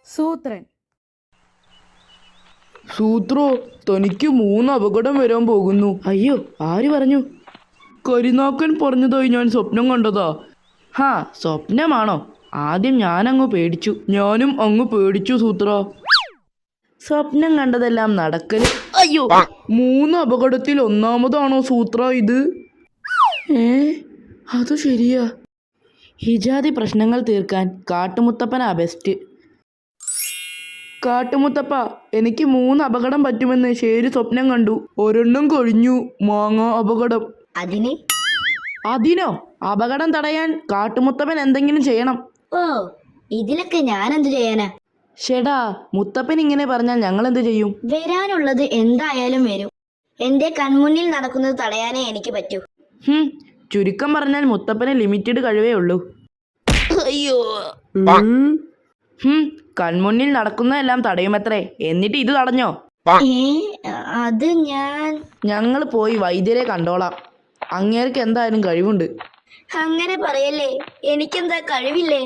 സൂത്രൻ. സൂത്രോ, തനിക്ക് 3 അപകടം വരാൻ പോകുന്നു. അയ്യോ, ആര് പറഞ്ഞു? കരിനാക്കൻ പറഞ്ഞതായി ഞാൻ സ്വപ്നം കണ്ടതാ. ഹാ, സ്വപ്നമാണോ? ആദ്യം ഞാനങ്ങ് പേടിച്ചു. ഞാനും അങ്ങ് പേടിച്ചു സൂത്ര. സ്വപ്നം കണ്ടതെല്ലാം നടക്കല്. അയ്യോ, 3 അപകടത്തിൽ ഒന്നാമതാണോ സൂത്ര ഇത്? അത് ശരിയാ. ഹിജാതി പ്രശ്നങ്ങൾ തീർക്കാൻ കാട്ടുമുത്തപ്പനാ ബെസ്റ്റ്. കാട്ടുമുത്തപ്പ, എനിക്ക് 3 അപകടം പറ്റുമെന്ന് ശരി സ്വപ്നം കണ്ടു. ഒരെണ്ണം കഴിഞ്ഞു, മാങ്ങ അപകടം. അതിനോ? അപകടം തടയാൻ കാട്ടുമുത്തപ്പൻ എന്തെങ്കിലും ചെയ്യണം. ഓ, ഇതിലൊക്കെ ഞാൻ എന്ത് ചെയ്യാനാ? ഷെടാ, മുത്തപ്പൻ ഇങ്ങനെ പറഞ്ഞാൽ ഞങ്ങൾ എന്ത് ചെയ്യും? വരാനുള്ളത് എന്തായാലും വരും. എന്റെ കൺമുന്നിൽ നടക്കുന്നത് തടയാനേ എനിക്ക് പറ്റൂ. ചുരുക്കം പറഞ്ഞാൽ മുത്തപ്പന് ലിമിറ്റഡ് കഴിവേ ഉള്ളൂ. അയ്യോ, കൺമുന്നിൽ നടക്കുന്നതെല്ലാം തടയുമത്രേ. എന്നിട്ട് ഇത് തടഞ്ഞോ? അത് ഞങ്ങൾ പോയി വൈദ്യരെ കണ്ടോളാം. അങ്ങേർക്ക് എന്തായാലും കഴിവുണ്ട്. അങ്ങനെ പറയല്ലേ, എനിക്കെന്താ കഴിവില്ലേ?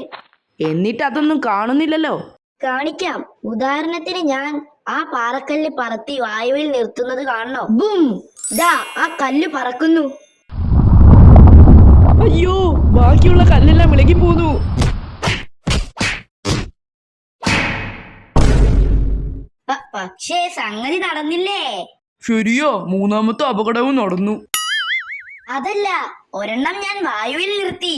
എന്നിട്ട് അതൊന്നും കാണുന്നില്ലല്ലോ. കാണിക്കാം. ഉദാഹരണത്തിന് ഞാൻ ആ പാറക്കല്ല് പറത്തി വായുവിൽ നിർത്തുന്നത് കാണണോ? ബും! ദാ ആ കല്ല് പറക്കുന്നു. അയ്യോ, ബാക്കിയുള്ള കല്ലെല്ലാം ഇളകി പോന്നു. പക്ഷേ സംഗതി നടന്നില്ലേ? ശരിയാ, 3ാമത്തെ അപകടവും നടന്നു. അതല്ല, ഒരെണ്ണം ഞാൻ വായുവിൽ നിർത്തി.